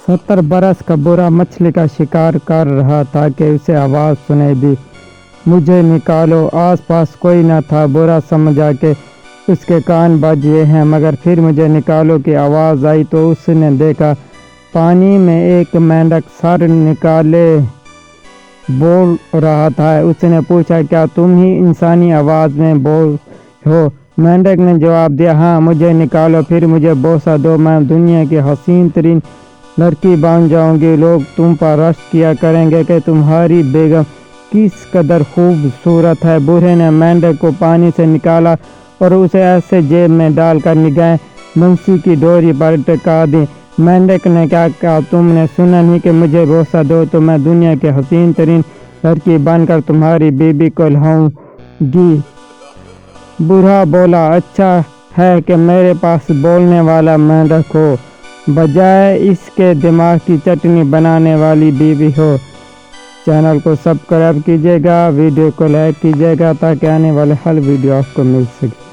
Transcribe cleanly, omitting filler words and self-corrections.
70 बरस का बुरा मछली का शिकार कर रहा था कि उसे आवाज़ सुनाई दी, मुझे निकालो। आसपास कोई न था। बुरा समझा कि उसके कान बजे हैं, मगर फिर मुझे निकालो की आवाज़ आई तो उसने देखा पानी में एक मेंढक सर निकाले बोल रहा था। उसने पूछा, क्या तुम ही इंसानी आवाज़ में बोल हो? मेंढक ने जवाब दिया, हाँ, मुझे निकालो, फिर मुझे बोसा दो, मैं दुनिया की हसीन तरीन लड़की बन जाऊंगी। लोग तुम पर रश्क किया करेंगे कि तुम्हारी बेगम किस कदर खूबसूरत है। बूढ़े ने मेंढक को पानी से निकाला और उसे ऐसे जेब में डालकर निगाहें बंसी की डोरी पर टिका दी। मेंढक ने क्या कहा, तुमने सुना नहीं कि मुझे बोसा दो तो मैं दुनिया की हसीन तरीन लड़की बनकर तुम्हारी बीबी को लाऊंगी। बूढ़ा बोला, अच्छा है कि मेरे पास बोलने वाला मेंढक हो, बजाय इसके दिमाग की चटनी बनाने वाली बीवी हो। चैनल को सब्सक्राइब कीजिएगा, वीडियो को लाइक कीजिएगा ताकि आने वाले हर वीडियो आपको मिल सके।